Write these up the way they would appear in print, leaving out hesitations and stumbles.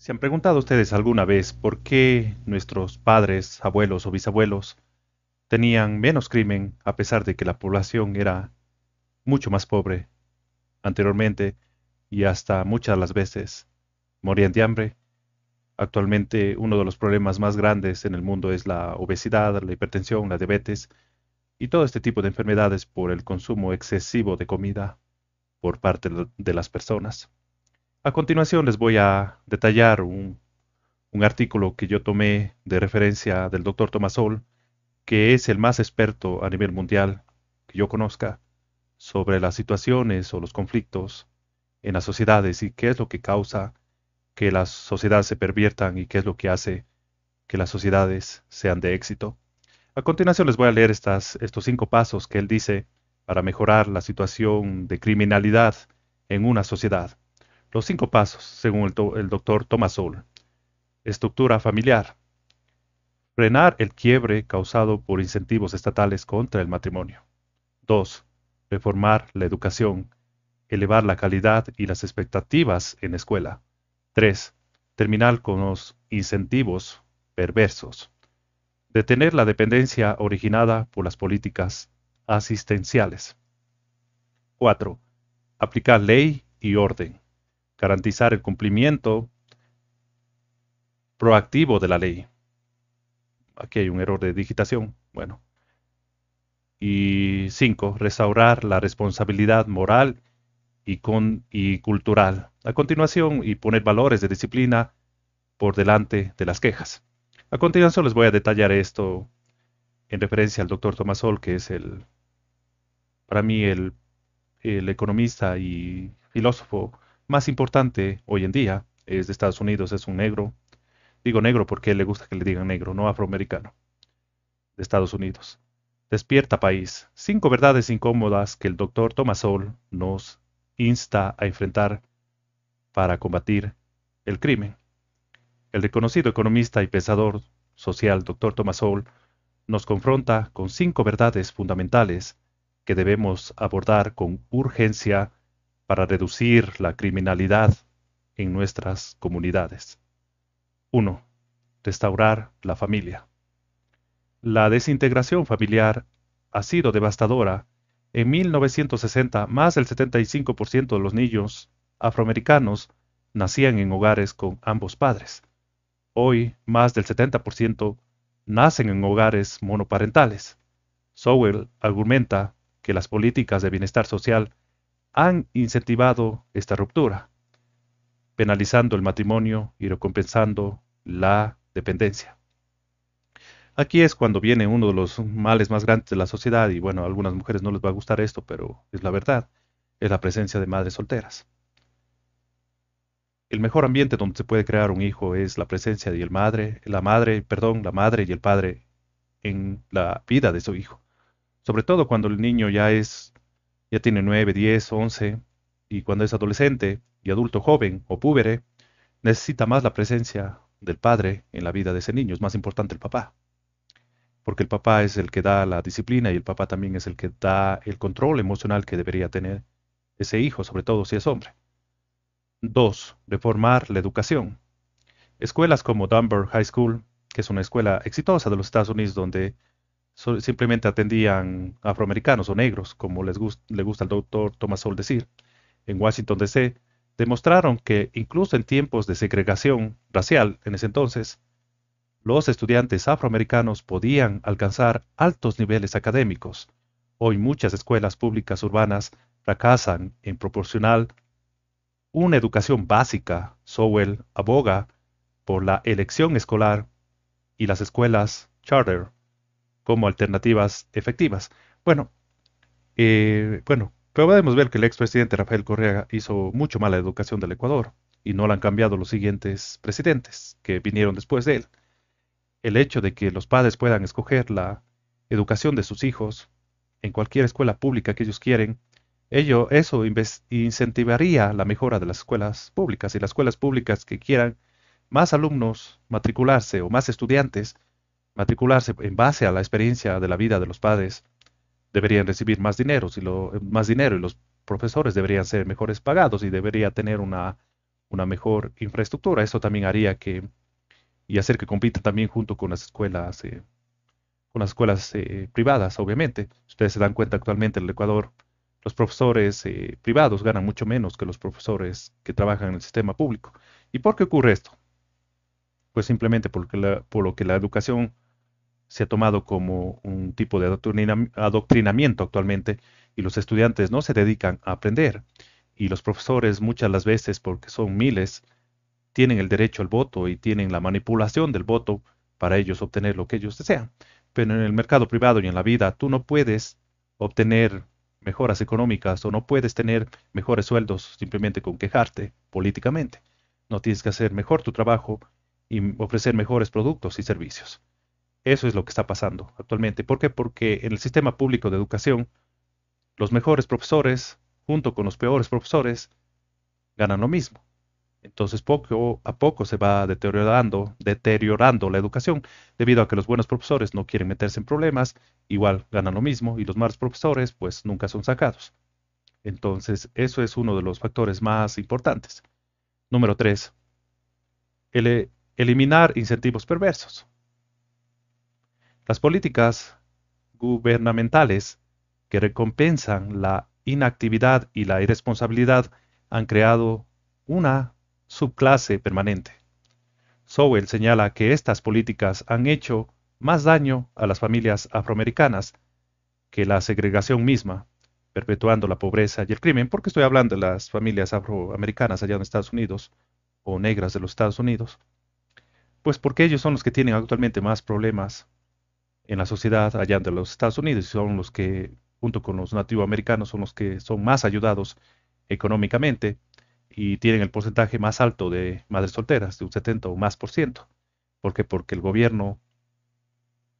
¿Se han preguntado ustedes alguna vez por qué nuestros padres, abuelos o bisabuelos tenían menos crimen a pesar de que la población era mucho más pobre anteriormente y hasta muchas de las veces morían de hambre? Actualmente uno de los problemas más grandes en el mundo es la obesidad, la hipertensión, la diabetes y todo este tipo de enfermedades por el consumo excesivo de comida por parte de las personas. A continuación les voy a detallar un artículo que yo tomé de referencia del doctor Thomas Sowell, que es el más experto a nivel mundial que yo conozca sobre las situaciones o los conflictos en las sociedades y qué es lo que causa que las sociedades se perviertan y qué es lo que hace que las sociedades sean de éxito. A continuación les voy a leer estos 5 pasos que él dice para mejorar la situación de criminalidad en una sociedad. Los 5 pasos, según el doctor Thomas Sowell. Estructura familiar. Frenar el quiebre causado por incentivos estatales contra el matrimonio. 2. Reformar la educación. Elevar la calidad y las expectativas en la escuela. 3. Terminar con los incentivos perversos. Detener la dependencia originada por las políticas asistenciales. 4. Aplicar ley y orden. Garantizar el cumplimiento proactivo de la ley. Aquí hay un error de digitación. Bueno. Y 5. Restaurar la responsabilidad moral y cultural. A continuación, y poner valores de disciplina por delante de las quejas. A continuación les voy a detallar esto en referencia al doctor Thomas Sowell, que es para mí el economista y filósofo más importante hoy en día. Es de Estados Unidos, es un negro. Digo negro porque a él le gusta que le digan negro, no afroamericano, de Estados Unidos. Despierta país. 5 verdades incómodas que el doctor Thomas Sowell nos insta a enfrentar para combatir el crimen. El reconocido economista y pensador social doctor Thomas Sowell nos confronta con 5 verdades fundamentales que debemos abordar con urgencia para reducir la criminalidad en nuestras comunidades. 1. Restaurar la familia. La desintegración familiar ha sido devastadora. En 1960, más del 75% de los niños afroamericanos nacían en hogares con ambos padres. Hoy, más del 70% nacen en hogares monoparentales. Sowell argumenta que las políticas de bienestar social han incentivado esta ruptura, penalizando el matrimonio y recompensando la dependencia. Aquí es cuando viene uno de los males más grandes de la sociedad y bueno, a algunas mujeres no les va a gustar esto, pero es la verdad, es la presencia de madres solteras. El mejor ambiente donde se puede crear un hijo es la presencia de la madre y el padre en la vida de su hijo. Sobre todo cuando el niño ya tiene 9, 10, 11 y cuando es adolescente y adulto joven o púbere, necesita más la presencia del padre en la vida de ese niño. Es más importante el papá, porque el papá es el que da la disciplina y el papá también es el que da el control emocional que debería tener ese hijo, sobre todo si es hombre. 2. Reformar la educación. Escuelas como Dunbar High School, que es una escuela exitosa de los Estados Unidos donde simplemente atendían afroamericanos o negros, como le gusta al doctor Thomas Sowell decir, en Washington, D.C., demostraron que incluso en tiempos de segregación racial en ese entonces, los estudiantes afroamericanos podían alcanzar altos niveles académicos. Hoy muchas escuelas públicas urbanas fracasan en proporcionar una educación básica. Sowell aboga por la elección escolar y las escuelas charter como alternativas efectivas. Bueno, pero podemos ver que el expresidente Rafael Correa hizo mucho mal la educación del Ecuador y no la han cambiado los siguientes presidentes que vinieron después de él. El hecho de que los padres puedan escoger la educación de sus hijos en cualquier escuela pública que ellos quieren, eso incentivaría la mejora de las escuelas públicas y las escuelas públicas que quieran más alumnos matricularse o más estudiantes matricularse en base a la experiencia de la vida de los padres, deberían recibir más dinero, más dinero y los profesores deberían ser mejores pagados y debería tener una mejor infraestructura. Eso también haría que, y hacer que compita también junto con las escuelas privadas, obviamente. Ustedes se dan cuenta actualmente en el Ecuador, los profesores privados ganan mucho menos que los profesores que trabajan en el sistema público. ¿Y por qué ocurre esto? Pues simplemente por lo que la educación se ha tomado como un tipo de adoctrinamiento actualmente y los estudiantes no se dedican a aprender. Y los profesores muchas las veces, porque son miles, tienen el derecho al voto y tienen la manipulación del voto para ellos obtener lo que ellos desean. Pero en el mercado privado y en la vida tú no puedes obtener mejoras económicas o no puedes tener mejores sueldos simplemente con quejarte políticamente. No tienes que hacer mejor tu trabajo y ofrecer mejores productos y servicios. Eso es lo que está pasando actualmente. ¿Por qué? Porque en el sistema público de educación, los mejores profesores, junto con los peores profesores, ganan lo mismo. Entonces, poco a poco se va deteriorando la educación, debido a que los buenos profesores no quieren meterse en problemas, igual ganan lo mismo, y los malos profesores, pues nunca son sacados. Entonces, eso es uno de los factores más importantes. Número 3, eliminar incentivos perversos. Las políticas gubernamentales que recompensan la inactividad y la irresponsabilidad han creado una subclase permanente. Sowell señala que estas políticas han hecho más daño a las familias afroamericanas que la segregación misma, perpetuando la pobreza y el crimen, porque estoy hablando de las familias afroamericanas allá en Estados Unidos o negras de los Estados Unidos, pues porque ellos son los que tienen actualmente más problemas en la sociedad allá de los Estados Unidos y son los que, junto con los nativoamericanos, son los que son más ayudados económicamente y tienen el porcentaje más alto de madres solteras, de un 70 o más por ciento. ¿Por qué? Porque el gobierno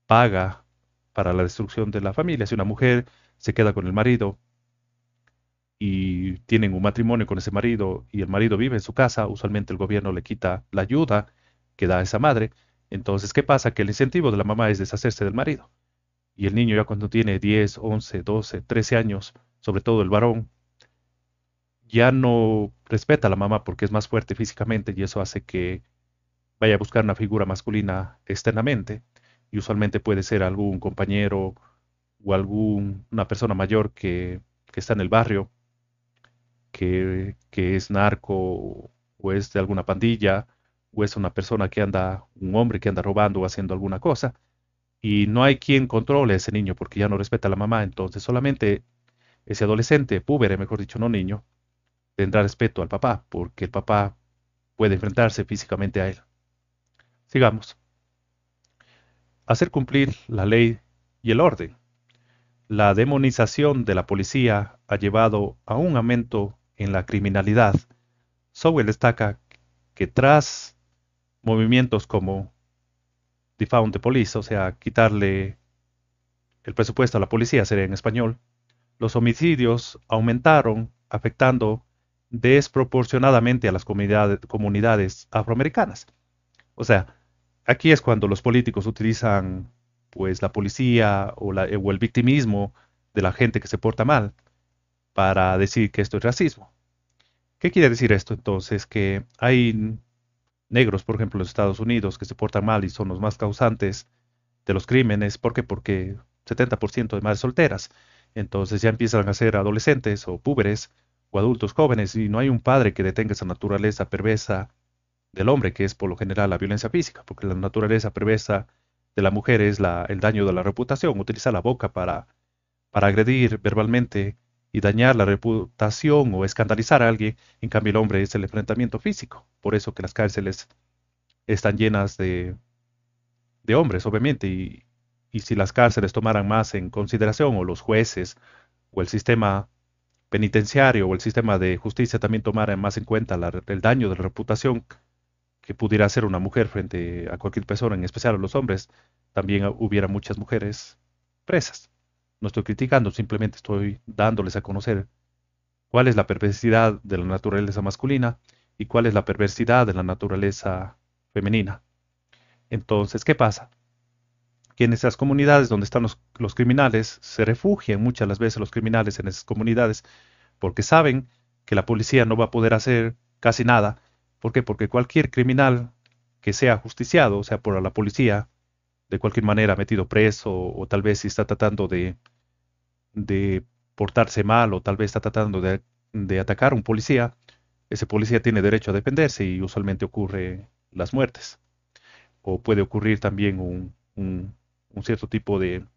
paga para la destrucción de la familia. Si una mujer se queda con el marido y tienen un matrimonio con ese marido y el marido vive en su casa, usualmente el gobierno le quita la ayuda que da a esa madre. Entonces, ¿qué pasa? Que el incentivo de la mamá es deshacerse del marido. Y el niño ya cuando tiene 10, 11, 12, 13 años, sobre todo el varón, ya no respeta a la mamá porque es más fuerte físicamente y eso hace que vaya a buscar una figura masculina externamente. Y usualmente puede ser algún compañero o una persona mayor que está en el barrio, que es narco o es de alguna pandilla o es una persona un hombre que anda robando o haciendo alguna cosa. Y no hay quien controle a ese niño porque ya no respeta a la mamá. Entonces solamente ese adolescente, púbere, mejor dicho, no niño, tendrá respeto al papá porque el papá puede enfrentarse físicamente a él. Sigamos. Hacer cumplir la ley y el orden. La demonización de la policía ha llevado a un aumento en la criminalidad. Sowell destaca que tras movimientos como defund the police, o sea, quitarle el presupuesto a la policía, sería en español, los homicidios aumentaron, afectando desproporcionadamente a las comunidades afroamericanas. O sea, aquí es cuando los políticos utilizan pues la policía o el victimismo de la gente que se porta mal para decir que esto es racismo. ¿Qué quiere decir esto entonces? Que hay negros, por ejemplo, en los Estados Unidos que se portan mal y son los más causantes de los crímenes. ¿Por qué? Porque 70% de madres solteras. Entonces ya empiezan a ser adolescentes o púberes o adultos jóvenes y no hay un padre que detenga esa naturaleza perversa del hombre, que es por lo general la violencia física, porque la naturaleza perversa de la mujer es el daño de la reputación, utiliza la boca para agredir verbalmente y dañar la reputación o escandalizar a alguien. En cambio, el hombre es el enfrentamiento físico. Por eso que las cárceles están llenas de hombres, obviamente, y si las cárceles tomaran más en consideración, o los jueces, o el sistema penitenciario, o el sistema de justicia también tomaran más en cuenta el daño de la reputación que pudiera hacer una mujer frente a cualquier persona, en especial a los hombres, también hubiera muchas mujeres presas. No estoy criticando, simplemente estoy dándoles a conocer cuál es la perversidad de la naturaleza masculina y cuál es la perversidad de la naturaleza femenina. Entonces, ¿qué pasa? Que en esas comunidades donde están los criminales, se refugian muchas las veces los criminales en esas comunidades porque saben que la policía no va a poder hacer casi nada ¿Por qué? Porque cualquier criminal que sea ajusticiado, o sea, por la policía, de cualquier manera metido preso, o tal vez si está tratando de portarse mal, o tal vez está tratando de atacar a un policía, ese policía tiene derecho a defenderse y usualmente ocurre las muertes. O puede ocurrir también un cierto tipo un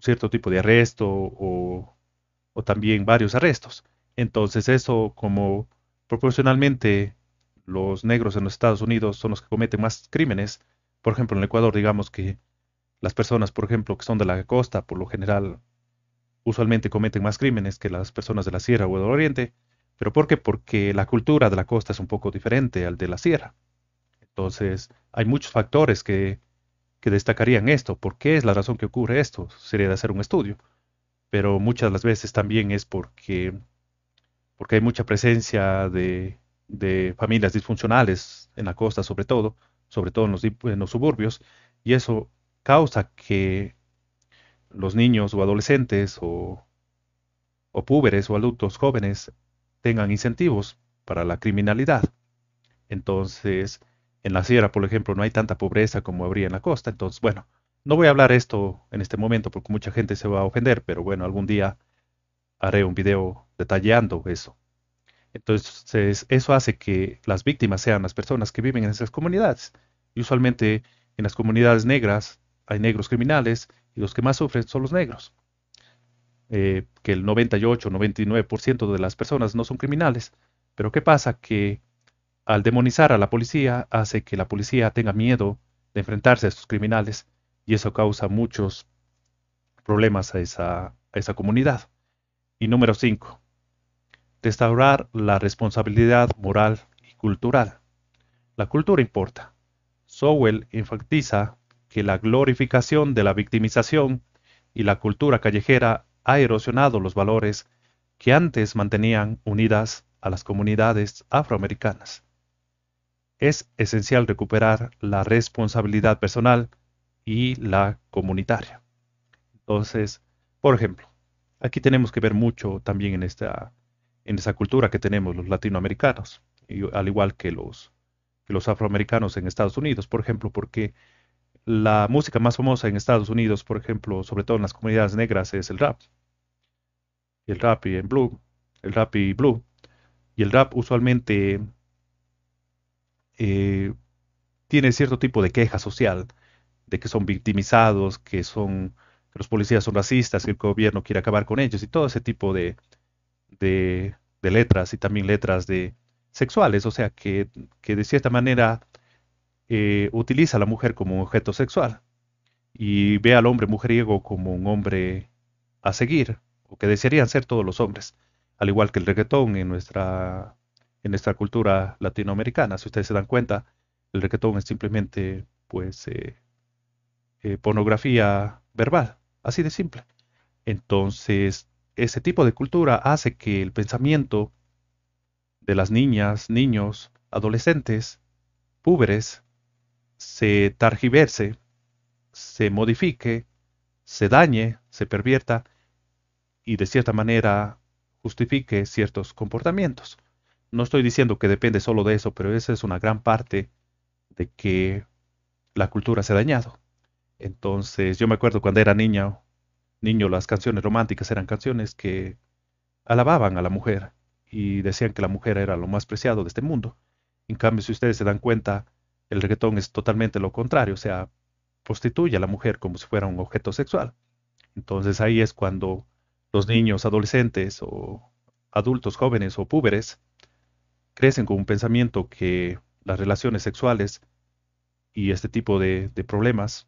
cierto tipo de arresto o también varios arrestos. Entonces eso como proporcionalmente los negros en los Estados Unidos son los que cometen más crímenes. Por ejemplo, en el Ecuador, digamos que las personas, por ejemplo, que son de la costa, por lo general, usualmente cometen más crímenes que las personas de la sierra o del oriente. ¿Pero por qué? Porque la cultura de la costa es un poco diferente al de la sierra. Entonces, hay muchos factores que destacarían esto. ¿Por qué es la razón que ocurre esto? Sería de hacer un estudio. Pero muchas de las veces también es porque hay mucha presencia de familias disfuncionales en la costa, sobre todo en los suburbios, y eso causa que los niños o adolescentes o púberes o adultos jóvenes tengan incentivos para la criminalidad. Entonces, en la sierra, por ejemplo, no hay tanta pobreza como habría en la costa. Entonces, bueno, no voy a hablar esto en este momento porque mucha gente se va a ofender, pero bueno, algún día haré un video detallando eso. Entonces, eso hace que las víctimas sean las personas que viven en esas comunidades. Y usualmente en las comunidades negras hay negros criminales y los que más sufren son los negros. Que el 98 o 99% de las personas no son criminales. Pero ¿qué pasa? Que al demonizar a la policía hace que la policía tenga miedo de enfrentarse a estos criminales y eso causa muchos problemas a esa comunidad. Y número 5, restaurar la responsabilidad moral y cultural. La cultura importa. Sowell enfatiza que la glorificación de la victimización y la cultura callejera ha erosionado los valores que antes mantenían unidas a las comunidades afroamericanas. Es esencial recuperar la responsabilidad personal y la comunitaria. Entonces, por ejemplo, aquí tenemos que ver mucho también en esa cultura que tenemos los latinoamericanos, y al igual que los afroamericanos en Estados Unidos, por ejemplo, porque la música más famosa en Estados Unidos, por ejemplo, sobre todo en las comunidades negras, es el rap y el blue, el rap y blue. Y el rap usualmente eh, tiene cierto tipo de queja social, de que son victimizados, que los policías son racistas, que el gobierno quiere acabar con ellos y todo ese tipo de letras y también letras de sexuales, o sea que de cierta manera utiliza a la mujer como un objeto sexual y ve al hombre mujeriego como un hombre a seguir, o que desearían ser todos los hombres, al igual que el reggaetón en nuestra cultura latinoamericana. Si ustedes se dan cuenta, el reggaetón es simplemente, pues, pornografía verbal, así de simple. Entonces, ese tipo de cultura hace que el pensamiento de las niñas, niños, adolescentes, púberes, se targiverse, se modifique, se dañe, se pervierta y de cierta manera justifique ciertos comportamientos. No estoy diciendo que depende solo de eso, pero esa es una gran parte de que la cultura se ha dañado. Entonces, yo me acuerdo cuando era niño, las canciones románticas eran canciones que alababan a la mujer y decían que la mujer era lo más preciado de este mundo. En cambio, si ustedes se dan cuenta, el reggaetón es totalmente lo contrario, o sea, prostituye a la mujer como si fuera un objeto sexual. Entonces ahí es cuando los niños, adolescentes o adultos jóvenes o púberes crecen con un pensamiento que las relaciones sexuales y este tipo de problemas,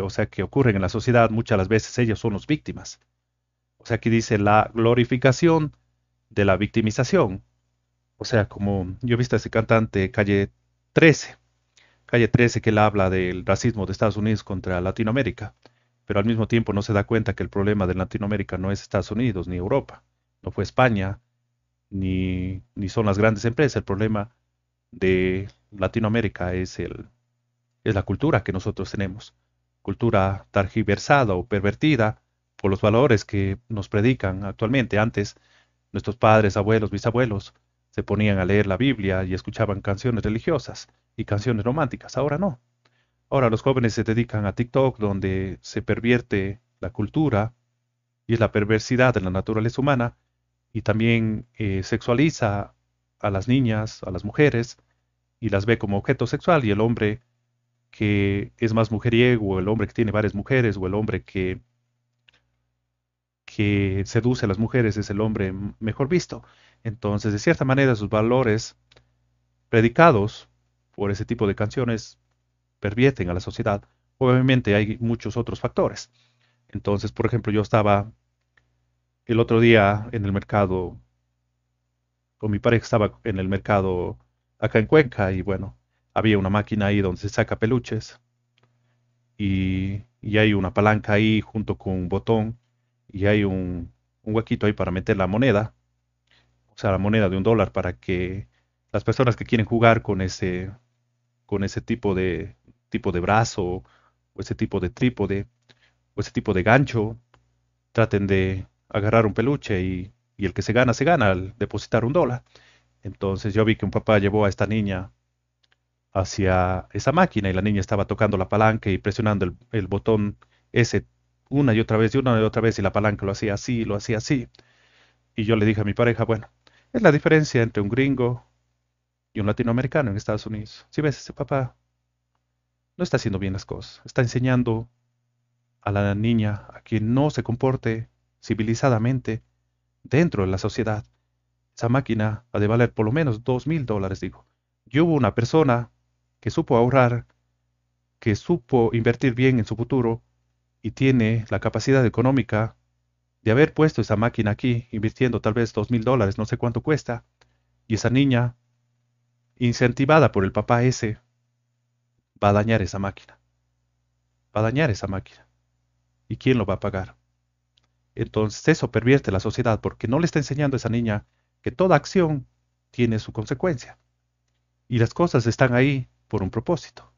o sea, que ocurren en la sociedad, muchas de las veces ellos son los víctimas. O sea, aquí dice la glorificación de la victimización. O sea, como yo he visto a ese cantante Calle 13, que él habla del racismo de Estados Unidos contra Latinoamérica, pero al mismo tiempo no se da cuenta que el problema de Latinoamérica no es Estados Unidos ni Europa, no fue España, ni son las grandes empresas. El problema de Latinoamérica es la cultura que nosotros tenemos, cultura targiversada o pervertida por los valores que nos predican actualmente. Antes, nuestros padres, abuelos, bisabuelos, se ponían a leer la Biblia y escuchaban canciones religiosas y canciones románticas. Ahora no. Ahora los jóvenes se dedican a TikTok, donde se pervierte la cultura y es la perversidad de la naturaleza humana y también sexualiza a las niñas, a las mujeres y las ve como objeto sexual, y el hombre que es más mujeriego, o el hombre que tiene varias mujeres, o el hombre que seduce a las mujeres es el hombre mejor visto. Entonces, de cierta manera, sus valores predicados por ese tipo de canciones pervierten a la sociedad. Obviamente hay muchos otros factores. Entonces, por ejemplo, yo estaba el otro día en el mercado, con mi pareja estaba en el mercado acá en Cuenca, y bueno, había una máquina ahí donde se saca peluches, y hay una palanca ahí junto con un botón, y hay un huequito ahí para meter la moneda, o sea, la moneda de $1, para que las personas que quieren jugar con ese tipo de brazo, o ese tipo de trípode, o ese tipo de gancho, traten de agarrar un peluche, y el que se gana al depositar $1. Entonces yo vi que un papá llevó a esta niña hacia esa máquina, y la niña estaba tocando la palanca y presionando el botón ese una y otra vez y una y otra vez, y la palanca lo hacía así, lo hacía así. Y yo le dije a mi pareja, bueno, es la diferencia entre un gringo y un latinoamericano en Estados Unidos. Si ves, ese papá no está haciendo bien las cosas, está enseñando a la niña a que no se comporte civilizadamente dentro de la sociedad. Esa máquina ha de valer por lo menos $2,000, digo. Y hubo una persona que supo ahorrar, que supo invertir bien en su futuro, y tiene la capacidad económica de haber puesto esa máquina aquí, invirtiendo tal vez $2,000, no sé cuánto cuesta, y esa niña, incentivada por el papá ese, va a dañar esa máquina, va a dañar esa máquina. ¿Y quién lo va a pagar? Entonces eso pervierte la sociedad, porque no le está enseñando a esa niña que toda acción tiene su consecuencia, y las cosas están ahí por un propósito,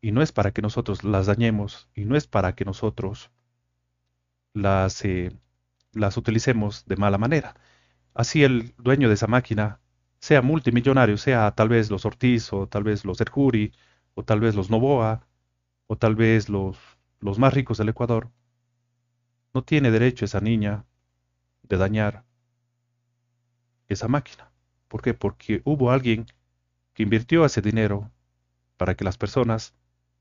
y no es para que nosotros las dañemos, y no es para que nosotros las, eh, las utilicemos de mala manera. Así el dueño de esa máquina sea multimillonario, sea tal vez los Ortiz, o tal vez los Erjuri, o tal vez los Novoa, o tal vez los más ricos del Ecuador, no tiene derecho esa niña de dañar esa máquina. ¿Por qué? Porque hubo alguien que invirtió ese dinero para que las personas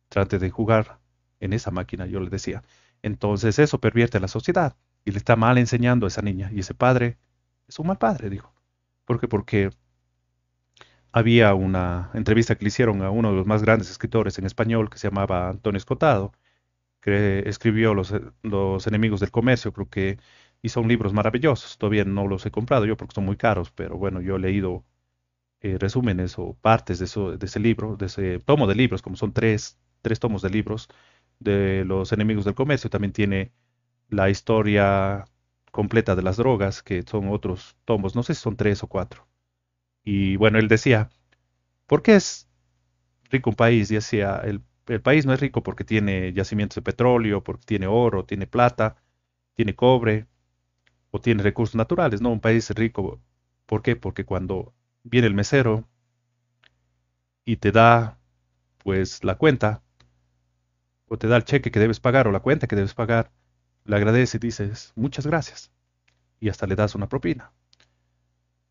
traten de jugar en esa máquina, yo le decía. Entonces eso pervierte a la sociedad y le está mal enseñando a esa niña. Y ese padre es un mal padre, dijo. ¿Por qué? Porque había una entrevista que le hicieron a uno de los más grandes escritores en español, que se llamaba Antonio Escotado, que escribió los Enemigos del Comercio, creo que hizo libros maravillosos. Todavía no los he comprado yo porque son muy caros, pero bueno, yo he leído resúmenes o partes de ese libro, de ese tomo de libros, como son tres tomos de libros de los Enemigos del Comercio. También tiene la historia completa de las drogas, que son otros tomos, no sé si son tres o cuatro. Y bueno, él decía, ¿por qué es rico un país? Y decía, el país no es rico porque tiene yacimientos de petróleo, porque tiene oro, tiene plata, tiene cobre o tiene recursos naturales. No, un país es rico. ¿Por qué? Porque cuando viene el mesero y te da pues la cuenta, o te da el cheque que debes pagar, o la cuenta que debes pagar, le agradeces y dices muchas gracias, y hasta le das una propina.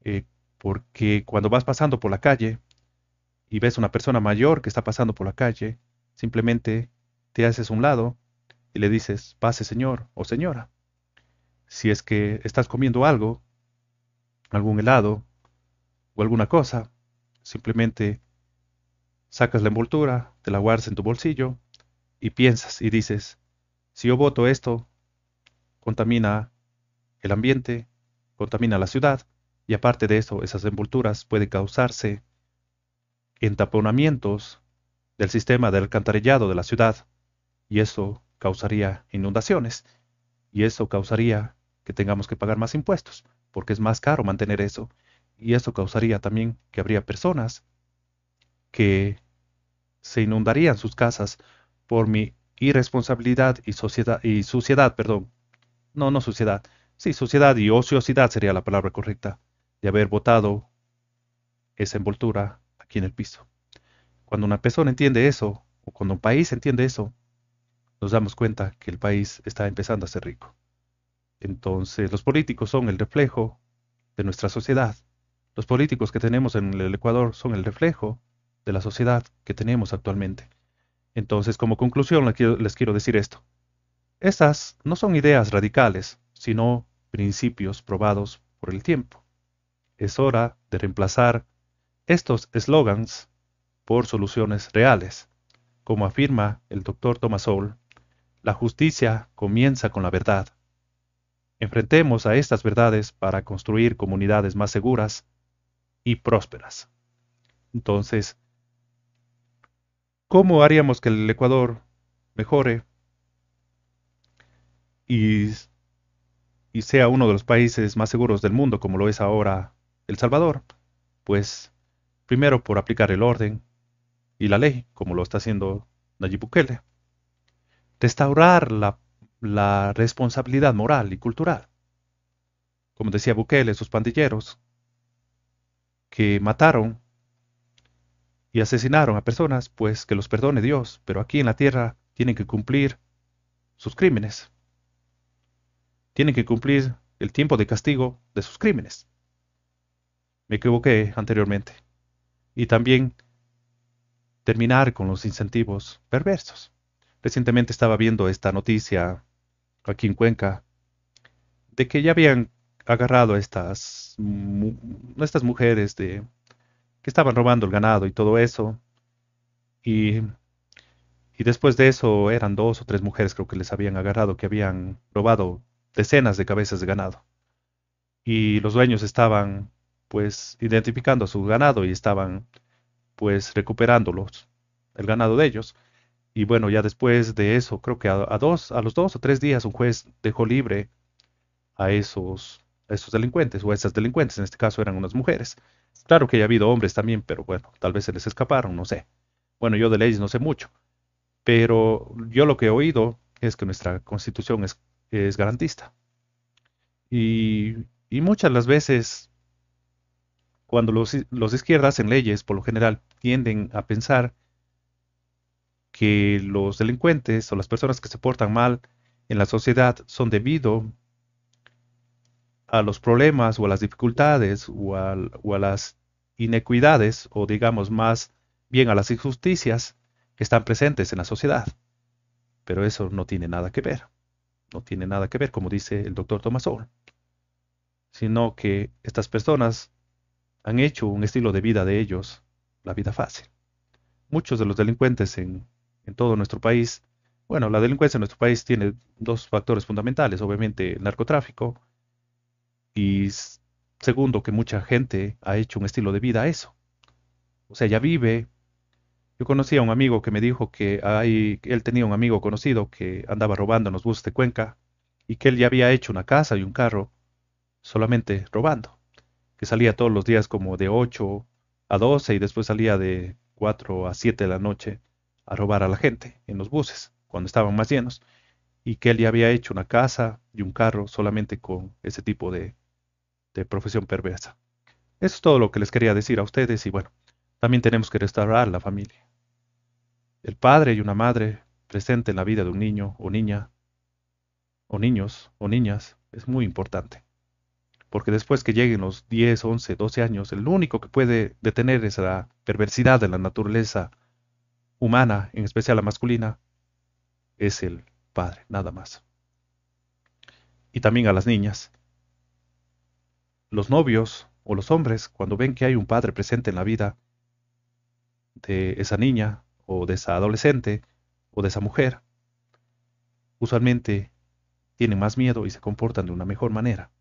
Eh, Porque cuando vas pasando por la calle y ves una persona mayor que está pasando por la calle, simplemente te haces a un lado y le dices, pase señor o señora. Si es que estás comiendo algo, algún helado o alguna cosa, simplemente sacas la envoltura, te la guardas en tu bolsillo y piensas y dices, si yo boto esto, contamina el ambiente, contamina la ciudad, y aparte de eso, esas envolturas pueden causarse entaponamientos del sistema del alcantarillado de la ciudad, y eso causaría inundaciones, y eso causaría que tengamos que pagar más impuestos, porque es más caro mantener eso, y eso causaría también que habría personas que se inundarían sus casas por mi irresponsabilidad y suciedad, perdón. No, no suciedad. Sí, suciedad y ociosidad sería la palabra correcta. de haber botado esa envoltura aquí en el piso. Cuando una persona entiende eso, o cuando un país entiende eso, nos damos cuenta que el país está empezando a ser rico. Entonces, los políticos son el reflejo de nuestra sociedad. Los políticos que tenemos en el Ecuador son el reflejo de la sociedad que tenemos actualmente. Entonces, como conclusión, les quiero decir esto. Estas no son ideas radicales, sino principios probados por el tiempo. Es hora de reemplazar estos eslogans por soluciones reales. Como afirma el doctor Thomas Sowell, la justicia comienza con la verdad. Enfrentemos a estas verdades para construir comunidades más seguras y prósperas. Entonces, ¿cómo haríamos que el Ecuador mejore y, y sea uno de los países más seguros del mundo, como lo es ahora El Salvador? Pues primero por aplicar el orden y la ley, como lo está haciendo Nayib Bukele. Restaurar la responsabilidad moral y cultural. Como decía Bukele, sus pandilleros que mataron y asesinaron a personas, pues que los perdone Dios, pero aquí en la tierra tienen que cumplir sus crímenes, tienen que cumplir el tiempo de castigo de sus crímenes. Me equivoqué anteriormente. Y también terminar con los incentivos perversos. Recientemente estaba viendo esta noticia aquí en Cuenca de que ya habían agarrado a estas mujeres que estaban robando el ganado y todo eso. Y, y después de eso eran dos o tres mujeres creo que les habían agarrado que habían robado decenas de cabezas de ganado. Y los dueños estaban pues identificando a su ganado y estaban pues recuperándolos, el ganado de ellos. Y bueno, ya después de eso, creo que a los 2 o 3 días un juez dejó libre a esos delincuentes, o a esas delincuentes, en este caso eran unas mujeres. Claro que haya habido hombres también, pero bueno, tal vez se les escaparon, no sé. Bueno, yo de leyes no sé mucho, pero yo lo que he oído es que nuestra constitución es garantista. Y, y muchas las veces, cuando los de izquierda hacen leyes, por lo general tienden a pensar que los delincuentes o las personas que se portan mal en la sociedad son debido a los problemas o a las dificultades o a las inequidades o digamos más bien a las injusticias que están presentes en la sociedad. Pero eso no tiene nada que ver, no tiene nada que ver, como dice el doctor Thomas Sowell, sino que estas personas han hecho un estilo de vida de ellos, la vida fácil. Muchos de los delincuentes en todo nuestro país, bueno, la delincuencia en nuestro país tiene dos factores fundamentales, obviamente el narcotráfico y segundo, que mucha gente ha hecho un estilo de vida a eso. O sea, ya vive. Yo conocí a un amigo que me dijo que él tenía un amigo conocido que andaba robando en los buses de Cuenca y que él ya había hecho una casa y un carro solamente robando, que salía todos los días como de 8 a 12 y después salía de 4 a 7 de la noche a robar a la gente en los buses cuando estaban más llenos y que él ya había hecho una casa y un carro solamente con ese tipo de profesión perversa. Eso es todo lo que les quería decir a ustedes y bueno, también tenemos que restaurar la familia. El padre y una madre presente en la vida de un niño o niña, o niños o niñas, es muy importante. Porque después que lleguen los 10, 11, 12 años, el único que puede detener esa perversidad de la naturaleza humana, en especial la masculina, es el padre, nada más. Y también a las niñas. Los novios o los hombres, cuando ven que hay un padre presente en la vida de esa niña o de esa adolescente o de esa mujer, usualmente tienen más miedo y se comportan de una mejor manera.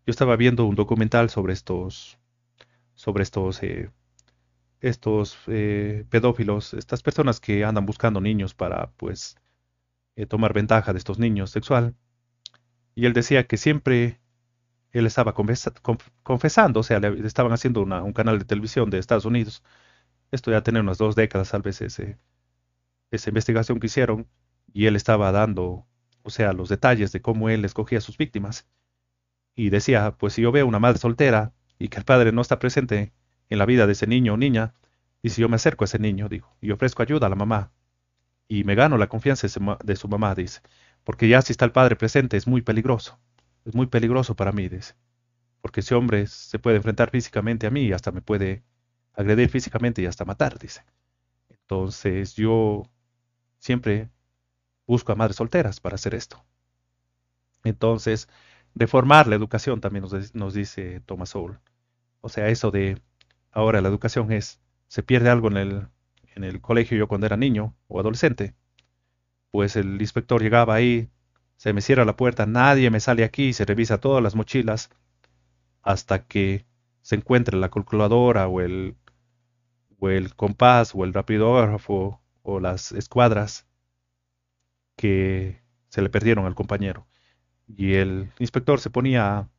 Yo estaba viendo un documental sobre estos pedófilos, estas personas que andan buscando niños para, pues, tomar ventaja de estos niños sexual. Y él decía que siempre él estaba confesando, o sea, le estaban haciendo un canal de televisión de Estados Unidos. Esto ya tiene unas 2 décadas, tal vez, esa investigación que hicieron, y él estaba dando, o sea, los detalles de cómo él escogía a sus víctimas. Y decía, pues si yo veo una madre soltera, y que el padre no está presente en la vida de ese niño o niña, dice, yo me acerco a ese niño, digo, y ofrezco ayuda a la mamá y me gano la confianza de su mamá, dice, porque ya si está el padre presente es muy peligroso para mí, dice, porque ese hombre se puede enfrentar físicamente a mí y hasta me puede agredir físicamente y hasta matar, dice. Entonces yo siempre busco a madres solteras para hacer esto. Entonces, reformar la educación también nos dice Thomas Sowell. O sea, eso de ahora la educación se pierde algo en el colegio yo cuando era niño o adolescente, pues el inspector llegaba ahí, se me cierra la puerta, nadie me sale aquí, se revisa todas las mochilas hasta que se encuentre la calculadora o el compás o el rapidógrafo o las escuadras que se le perdieron al compañero. Y el inspector se ponía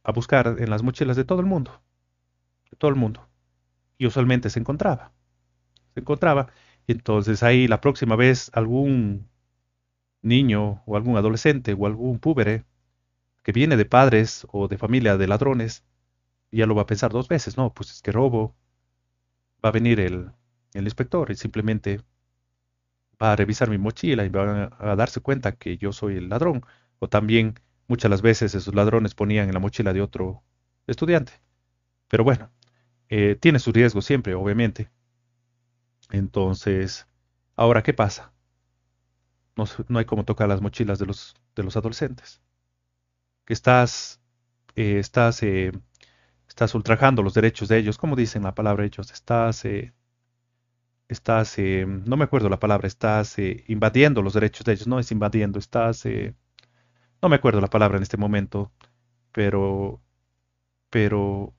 a buscar en las mochilas de todo el mundo, y usualmente se encontraba, y entonces ahí la próxima vez algún niño o algún adolescente o algún púbere que viene de padres o de familia de ladrones, ya lo va a pensar dos veces, no, pues es que robo, va a venir el inspector y simplemente va a revisar mi mochila y van a darse cuenta que yo soy el ladrón. O también muchas las veces esos ladrones ponían en la mochila de otro estudiante. Pero bueno, tiene sus riesgos siempre, obviamente. Entonces, ahora, ¿qué pasa? No hay como tocar las mochilas de los adolescentes. Que estás ultrajando los derechos de ellos. ¿Cómo dicen la palabra ellos? No me acuerdo la palabra, estás invadiendo los derechos de ellos. No es invadiendo, no me acuerdo la palabra en este momento, pero, pero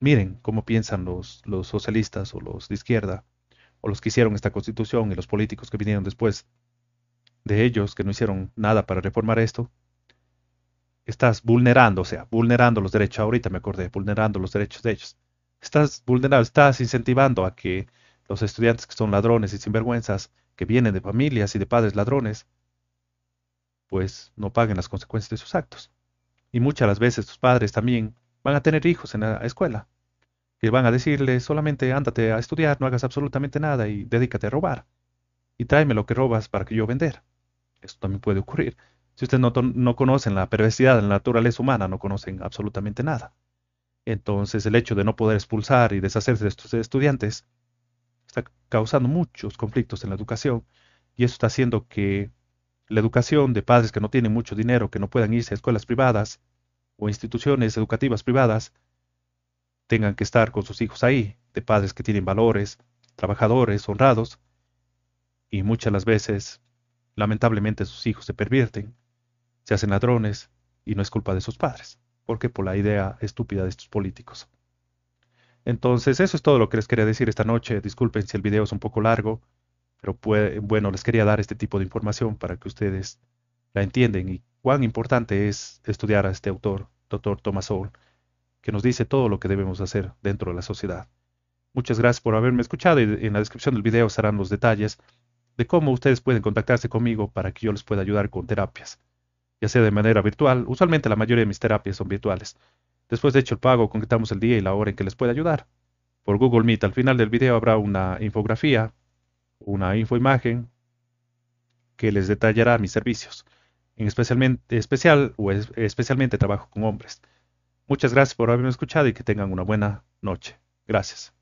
miren cómo piensan los socialistas o los de izquierda o los que hicieron esta constitución y los políticos que vinieron después de ellos, que no hicieron nada para reformar esto. Estás vulnerando, o sea, vulnerando los derechos. Ahorita me acordé, vulnerando los derechos de ellos. Estás vulnerando, estás incentivando a que los estudiantes que son ladrones y sinvergüenzas, que vienen de familias y de padres ladrones, pues no paguen las consecuencias de sus actos. Y muchas las veces tus padres también van a tener hijos en la escuela, que van a decirle solamente ándate a estudiar, no hagas absolutamente nada y dedícate a robar. Y tráeme lo que robas para que yo vender. Eso también puede ocurrir. Si ustedes no conocen la perversidad de la naturaleza humana, no conocen absolutamente nada. Entonces el hecho de no poder expulsar y deshacerse de estos estudiantes está causando muchos conflictos en la educación y eso está haciendo que la educación de padres que no tienen mucho dinero, que no puedan irse a escuelas privadas o instituciones educativas privadas, tengan que estar con sus hijos ahí, de padres que tienen valores, trabajadores, honrados, y muchas las veces, lamentablemente, sus hijos se pervierten, se hacen ladrones, y no es culpa de sus padres, porque por la idea estúpida de estos políticos. Entonces, eso es todo lo que les quería decir esta noche. Disculpen si el video es un poco largo, pero bueno, les quería dar este tipo de información para que ustedes la entiendan y cuán importante es estudiar a este autor, Dr. Thomas Sowell, que nos dice todo lo que debemos hacer dentro de la sociedad. Muchas gracias por haberme escuchado y en la descripción del video estarán los detalles de cómo ustedes pueden contactarse conmigo para que yo les pueda ayudar con terapias, ya sea de manera virtual. Usualmente la mayoría de mis terapias son virtuales. Después de hecho el pago, concretamos el día y la hora en que les pueda ayudar. Por Google Meet, al final del video habrá una infografía, una infoimagen que les detallará mis servicios. Especialmente trabajo con hombres. Muchas gracias por haberme escuchado y que tengan una buena noche. Gracias.